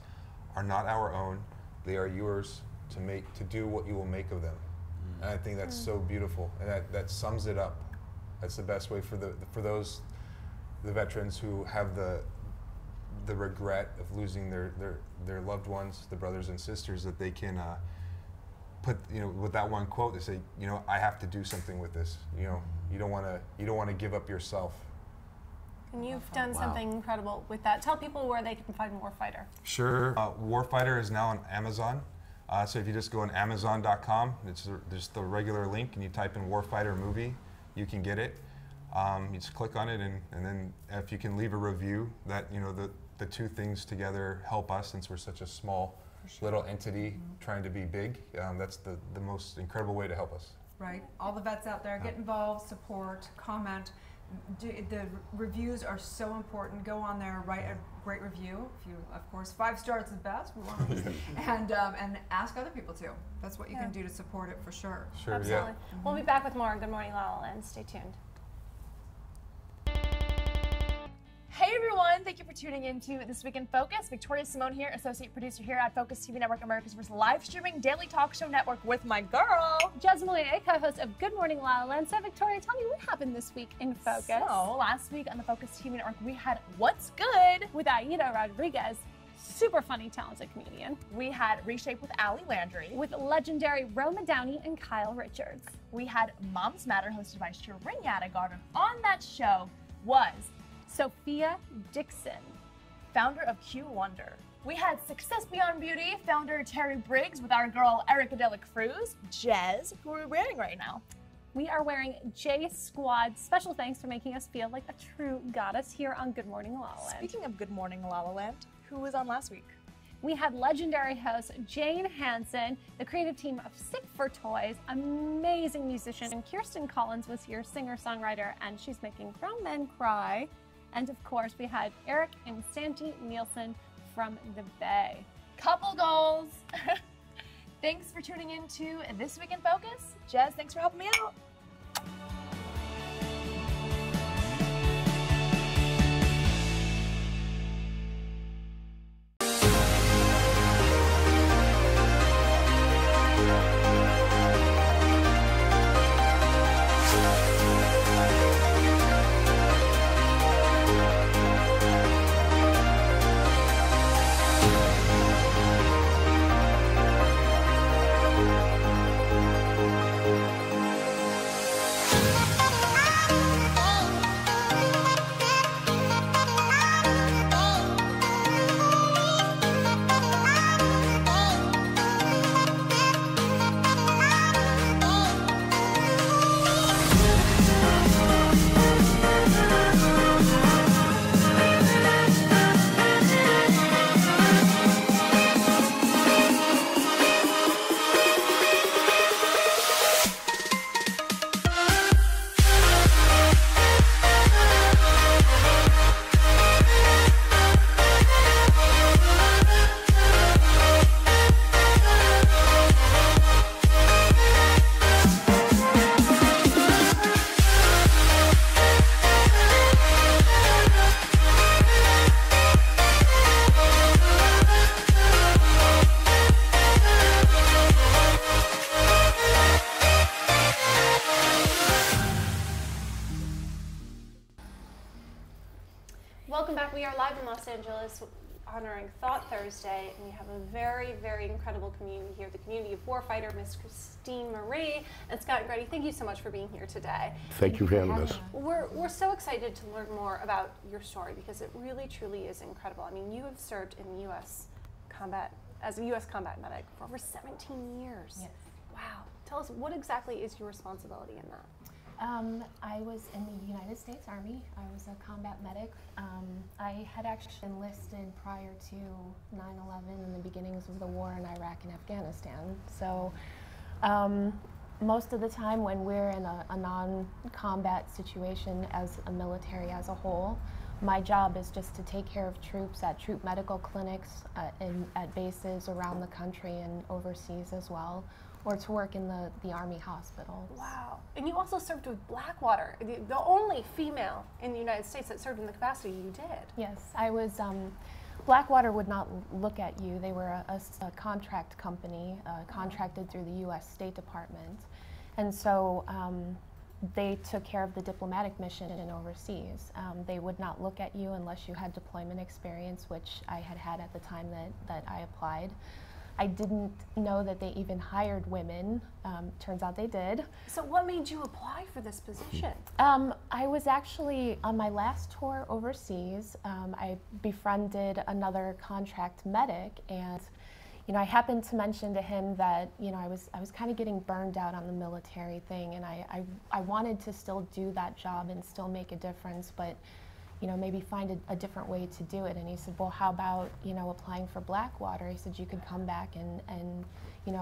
are not our own; they are yours to do what you will make of them." And I think that's so beautiful, and that sums it up. That's the best way for the veterans who have the regret of losing their loved ones, the brothers and sisters, that they can put, you know, with that one quote, they say, you know, I have to do something with this. You know, you don't want to give up yourself. And you've done something incredible with that. Tell people where they can find Warfighter. Sure. Warfighter is now on Amazon. So if you just go on Amazon.com, it's just the regular link, and you type in Warfighter movie, you can get it. You just click on it, and then if you can leave a review, that, you know, the two things together help us, since we're such a small little entity trying to be big. That's the most incredible way to help us. Right. All the vets out there, get involved, support, comment. The reviews are so important. Go on there, write a great review. If you, of course, 5 stars is best. We want these. and ask other people too. That's what you can do to support it for sure. Sure. Absolutely. We'll be back with more Good Morning La La Land. Stay tuned. Hey everyone, thank you for tuning in to This Week in Focus. Victoria Simone here, associate producer here at Focus TV Network, America's first live streaming daily talk show network, with my girl, Jez Molina, co-host of Good Morning La La Land. So Victoria, tell me what happened this week in Focus. So last week on the Focus TV Network, we had What's Good with Aida Rodriguez, super funny, talented comedian. We had Reshape with Allie Landry, with legendary Roma Downey and Kyle Richards. We had Moms Matter, hosted by Shirin Yadigar. On that show was Sophia Dixon, founder of Q Wonder. We had Success Beyond Beauty, founder Terry Briggs, with our girl Erica Dela Cruz, Jez, who we're wearing right now. We are wearing J Squad. Special thanks for making us feel like a true goddess here on Good Morning La La Land. Speaking of Good Morning La La Land, who was on last week? We had legendary host Jane Hansen, the creative team of Sick for Toys, amazing musician, and Kirsten Collins was here, singer-songwriter, and she's making grown men cry. And of course, we had Eric and Santi Nielsen from the Bay. Couple goals. Thanks for tuning in to This Week in Focus. Jez, thanks for helping me out. We are live in Los Angeles honoring Thought Thursday, and we have a very, very incredible community here, the community of warfighter, Miss Christine Marie and Scott Grady. Thank you so much for being here today. Thank you for having us. We're so excited to learn more about your story because it really, truly is incredible. I mean, you have served in U.S. combat, as a U.S. combat medic for over 17 years. Yes. Wow. Tell us, what exactly is your responsibility in that? I was in the United States Army. I was a combat medic. I had actually enlisted prior to 9/11 and the beginnings of the war in Iraq and Afghanistan. So most of the time when we're in a non-combat situation as a military as a whole, my job is just to take care of troops at troop medical clinics at bases around the country and overseas as well, or to work in the Army hospitals. Wow. And you also served with Blackwater, the only female in the United States that served in the capacity you did. Yes, I was, Blackwater would not look at you. They were a contract company, contracted through the U.S. State Department. And so they took care of the diplomatic mission in overseas. They would not look at you unless you had deployment experience, which I had at the time that I applied. I didn't know that they even hired women. Turns out they did. So what made you apply for this position? I was actually on my last tour overseas. I befriended another contract medic, and I happened to mention to him that I was kind of getting burned out on the military thing, and I wanted to still do that job and still make a difference, but maybe find a different way to do it. And he said, well, how about, applying for Blackwater? He said, you could come back and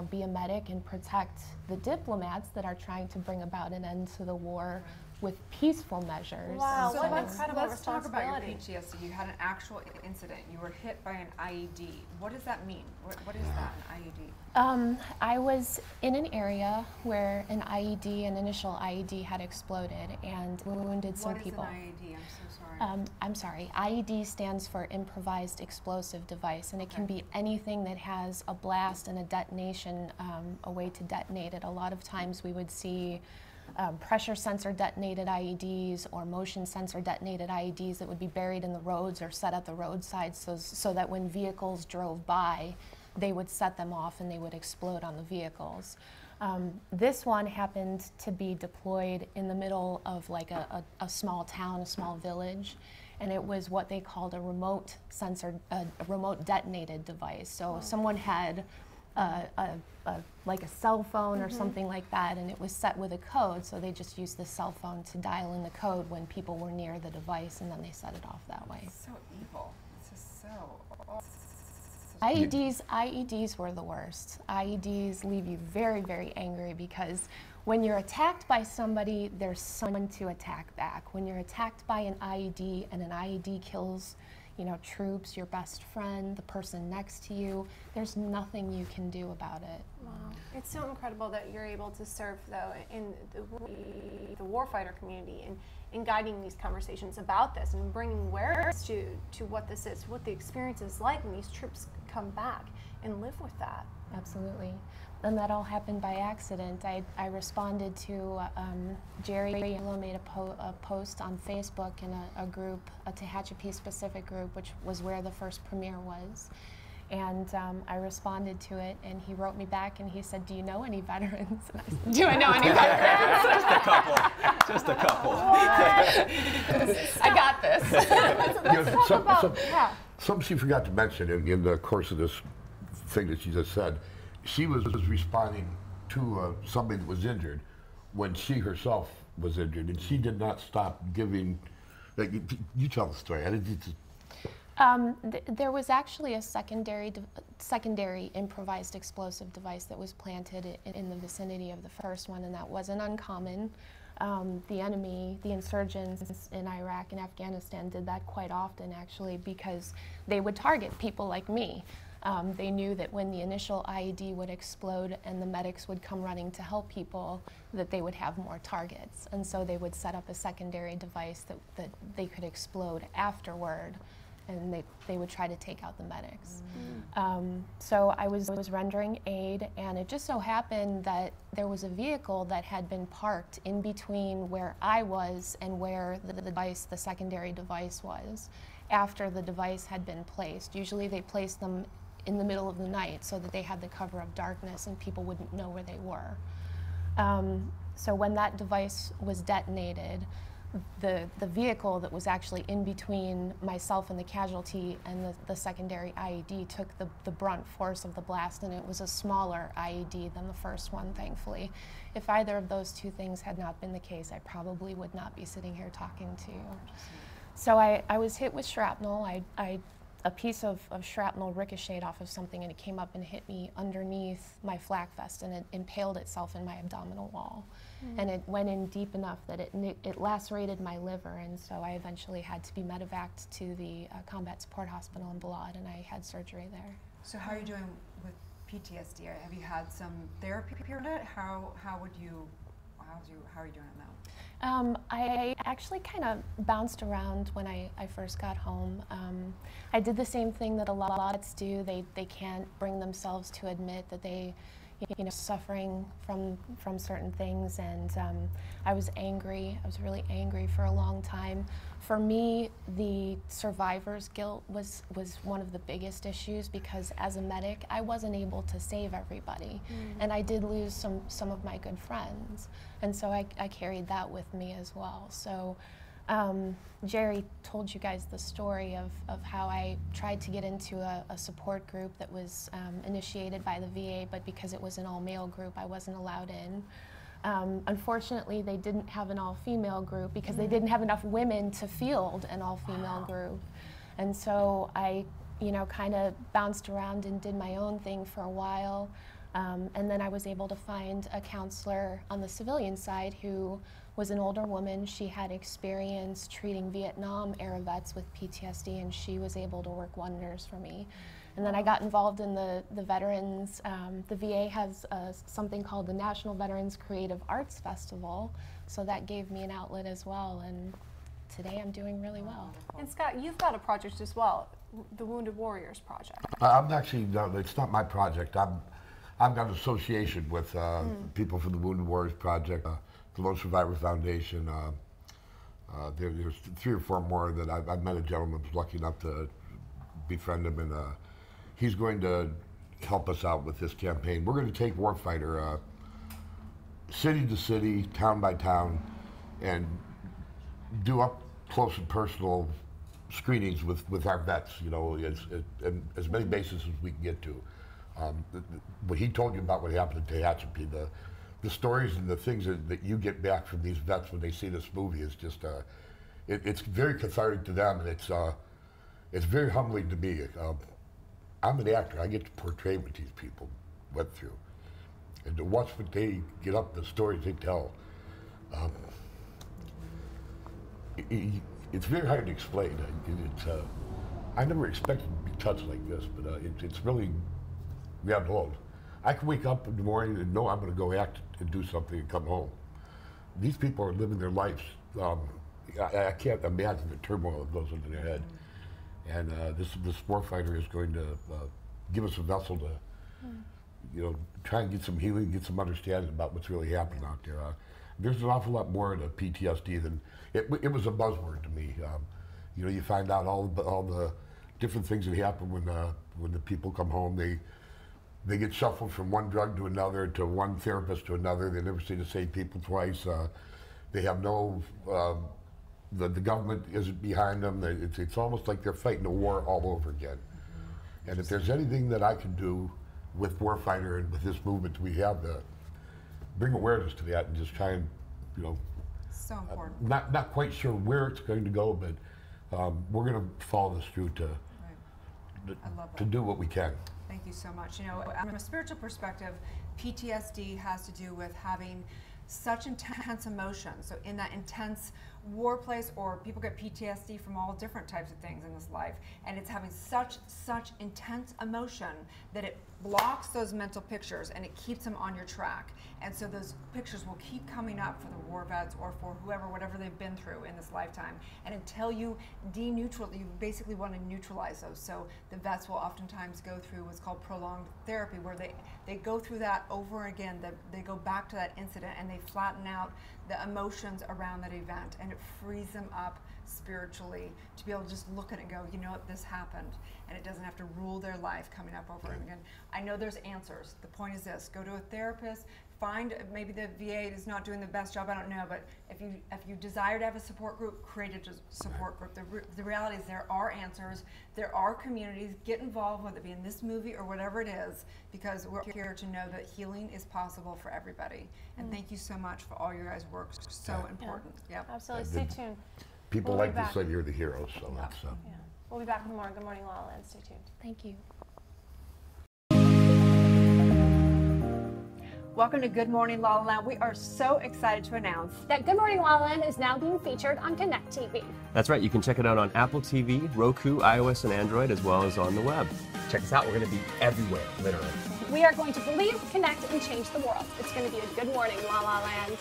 be a medic and protect the diplomats that are trying to bring about an end to the war with peaceful measures. Wow, so what incredible let's talk about your responsibility. PTSD. You had an actual incident. You were hit by an IED. What does that mean? What is that, an IED? I was in an area where an IED, an initial IED, had exploded and wounded some people. What is an IED? I'm so sorry. I'm sorry. IED stands for improvised explosive device, and it can be anything that has a blast and a detonation, a way to detonate it. A lot of times we would see pressure sensor detonated IEDs or motion sensor detonated IEDs that would be buried in the roads or set at the roadside so that when vehicles drove by, they would set them off and they would explode on the vehicles. This one happened to be deployed in the middle of like a small town, a small village, and it was what they called a remote sensor, a remote detonated device. So someone had like a cell phone or something like that, and it was set with a code, so they just used the cell phone to dial in the code when people were near the device, and then they set it off that way. So evil. This is so... IEDs were the worst. IEDs leave you very, very angry because when you're attacked by somebody, there's someone to attack back. When you're attacked by an IED and an IED kills troops, your best friend, the person next to you, there's nothing you can do about it. Wow. It's so incredible that you're able to serve, though, in the warfighter community and in guiding these conversations about this and bringing awareness to what this is, what the experience is like when these troops come back and live with that. Absolutely. And that all happened by accident. I responded to Jerry made a post on Facebook in a group, a Tehachapi specific group, which was where the first premiere was. And I responded to it, and he wrote me back, and he said, "Do you know any veterans?" And I said, "Do I know any veterans?" Just a couple. Just a couple. I got this. Let's talk about, Something she forgot to mention in the course of this thing that she just said, she was responding to somebody that was injured when she herself was injured, and she did not stop giving. Like, you tell the story. I didn't. There was actually a secondary improvised explosive device that was planted in the vicinity of the first one, and that wasn't uncommon. The enemy, the insurgents in Iraq and Afghanistan did that quite often, actually, because they would target people like me. They knew that when the initial IED would explode and the medics would come running to help people, that they would have more targets. And so they would set up a secondary device that they could explode afterward, and they would try to take out the medics. So I was rendering aid, and it just so happened that there was a vehicle that had been parked in between where I was and where the secondary device was. after the device had been placed. Usually they placed them in the middle of the night so that they had the cover of darkness and people wouldn't know where they were. So when that device was detonated, the vehicle that was actually in between myself and the casualty and the secondary IED took the brunt force of the blast, and it was a smaller IED than the first one, thankfully. If either of those two things had not been the case, I probably would not be sitting here talking to you. So I was hit with shrapnel. A piece of shrapnel ricocheted off of something, and it came up and hit me underneath my flak vest, and it impaled itself in my abdominal wall. And it went in deep enough that it lacerated my liver, and so I eventually had to be medevaced to the Combat Support Hospital in Balad, and I had surgery there. So how are you doing with PTSD? Have you had some therapy around it? How are you doing it now? I actually kind of bounced around when I first got home. I did the same thing that a lot of adults do. They can't bring themselves to admit that they, suffering from certain things, and I was angry. I was really angry for a long time. For me, the survivor's guilt was one of the biggest issues, because as a medic, I wasn't able to save everybody, and I did lose some of my good friends, and so I carried that with me as well. So Jerry told you guys the story of how I tried to get into a support group that was initiated by the VA, but because it was an all-male group, I wasn't allowed in. Unfortunately, they didn't have an all-female group because they didn't have enough women to field an all-female group. And so I, kind of bounced around and did my own thing for a while. And then I was able to find a counselor on the civilian side who was an older woman. She had experience treating Vietnam era vets with PTSD, and she was able to work wonders for me. And then I got involved in the veterans. The VA has something called the National Veterans Creative Arts Festival, so that gave me an outlet as well, and today I'm doing really well. And Scott, you've got a project as well, the Wounded Warriors Project. I'm actually, no, it's not my project. I've got an association with people from the Wounded Warriors Project, the Lone Survivor Foundation. There's 3 or 4 more that I've met a gentleman who's lucky enough to befriend him, and he's going to help us out with this campaign. We're going to take Warfighter city to city, town by town, and do up close and personal screenings with our vets, as many bases as we can get to. What he told you about what happened at Tehachapi, the stories and the things that you get back from these vets when they see this movie is just, it's very cathartic to them, and it's very humbling to me. I'm an actor. I get to portray what these people went through, and to watch what they get up, the stories they tell. It's very hard to explain. I never expected to be touched like this, but it's really grabbed hold. I can wake up in the morning and know I'm going to go act and do something and come home. These people are living their lives. I can't imagine the turmoil that goes into their head. And this warfighter is going to give us a vessel to, try and get some healing, get some understanding about what's really happening out there. There's an awful lot more to PTSD than it was a buzzword to me. You find out all the different things that happen when the people come home. They get shuffled from one drug to another, to one therapist to another. They never see the same people twice. They have no. The government isn't behind them. It's almost like they're fighting a war all over again. And if there's anything that I can do with Warfighter and with this movement we have, to bring awareness to that and just try and, so important. Not quite sure where it's going to go, but we're going to follow this through to do what we can. Thank you so much. From a spiritual perspective, PTSD has to do with having such intense emotion. So in that intense war place, or people get PTSD from all different types of things in this life, and it's having such intense emotion that it blocks those mental pictures and it keeps them on your track. And so those pictures will keep coming up for the war vets or for whatever they've been through in this lifetime. And until you you basically want to neutralize those. So the vets will oftentimes go through what's called prolonged therapy, where they go through that over again. They go back to that incident and they flatten out the emotions around that event, and it frees them up spiritually, to be able to just look at it and go, you know what, this happened, and it doesn't have to rule their life coming up over and again. I know there's answers. The point is this: go to a therapist. Find, maybe the VA is not doing the best job, I don't know, but if you desire to have a support group, create a support group. The reality is there are answers, there are communities. Get involved, whether it be in this movie or whatever it is, because we're here to know that healing is possible for everybody. And thank you so much for all your guys' work. So important. Yep. Absolutely. Stay tuned. People We'll like to say you're the hero, so that's. We'll be back with more Good Morning La La Land. Stay tuned. Thank you. Welcome to Good Morning La La Land. We are so excited to announce that Good Morning La La Land is now being featured on Connect TV. That's right. You can check it out on Apple TV, Roku, iOS, and Android, as well as on the web. Check us out. We're going to be everywhere, literally. We are going to believe, connect, and change the world. It's going to be a Good Morning La La Land.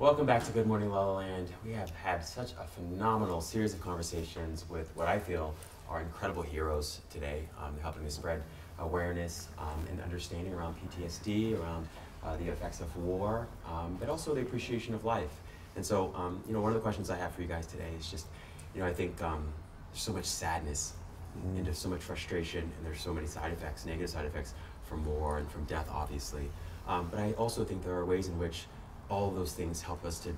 Welcome back to Good Morning La La Land. We have had such a phenomenal series of conversations with what I feel are incredible heroes today, helping to spread awareness and understanding around PTSD, around the effects of war, but also the appreciation of life. And so, you know, one of the questions I have for you guys today is just, you know, I think there's so much sadness and there's so much frustration and there's so many side effects, negative side effects from war and from death, obviously. But I also think there are ways in which all of those things help us to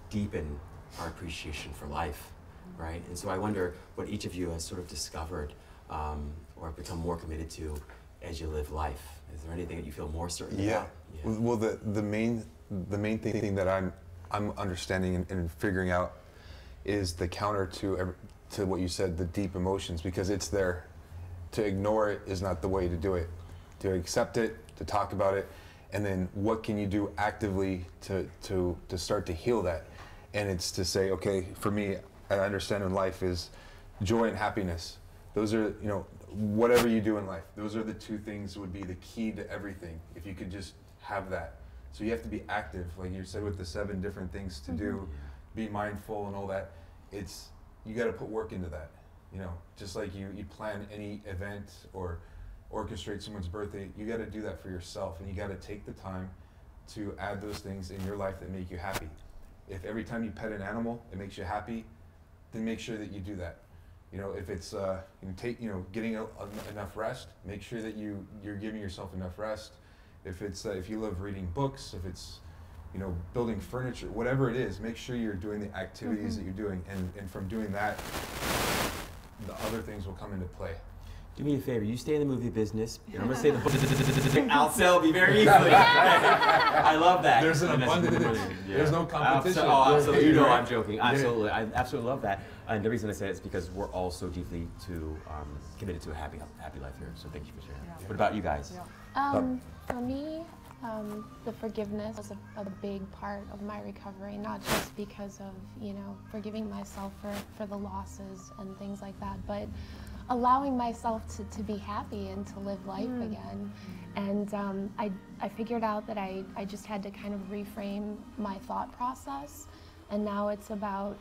deepen our appreciation for life, right? And so I wonder what each of you has sort of discovered or become more committed to as you live life. Is there anything that you feel more certain about? Yeah. Well, the main thing that I'm understanding and figuring out is the counter to what you said, the deep emotions, because it's there. To ignore it is not the way to do it. To accept it, to talk about it, and then what can you do actively to start to heal that? And it's to say, okay, for me, I understand in life is joy and happiness. Those are, you know, whatever you do in life, those are the two things that would be the key to everything, if you could just have that. So you have to be active, like you said, with the 7 different things to do, be mindful and all that. It's, you got to put work into that. You know, just like you plan any event or orchestrate someone's birthday, you got to do that for yourself, and you got to take the time to add those things in your life that make you happy. If every time you pet an animal it makes you happy, then make sure that you do that. You know, if it's getting enough rest, make sure that you're giving yourself enough rest. If it's if you love reading books, if it's, you know, building furniture, whatever it is, make sure you're doing the activities that you're doing, and from doing that, the other things will come into play. Do me a favor, you stay in the movie business, and I'm going to say the book. I'll sell me very easily. I love that. There's an abundance. There's no competition. Oh, absolutely. You know I'm joking. Absolutely. I absolutely love that. And the reason I say it is because we're all so deeply committed to a happy life here. So thank you for sharing. Yeah. What about you guys? For me, the forgiveness was a big part of my recovery, not just because of, you know, forgiving myself for the losses and things like that, but allowing myself to be happy and to live life again. And I figured out that I just had to kind of reframe my thought process And now it's about,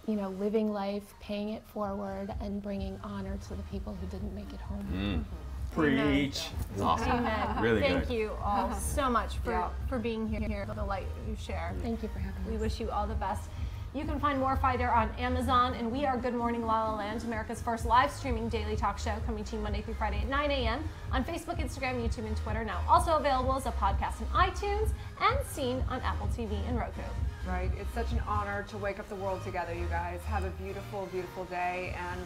you know, living life, paying it forward, and bringing honor to the people who didn't make it home. Preach. Awesome. Amen. Really Thank good. you all so much for being here, for the light you share. Thank you for having me. We wish you all the best. You can find More Fighter on Amazon, and we are Good Morning La La Land, America's first live streaming daily talk show, coming to you Monday through Friday at 9 a.m. on Facebook, Instagram, YouTube, and Twitter. Now also available as a podcast on iTunes and seen on Apple TV and Roku. Right, it's such an honor to wake up the world together, you guys. Have a beautiful, beautiful day, and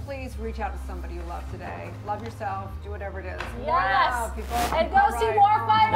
please reach out to somebody you love today. Love yourself, do whatever it is. Yes. Wow, people. And go see War Fighter.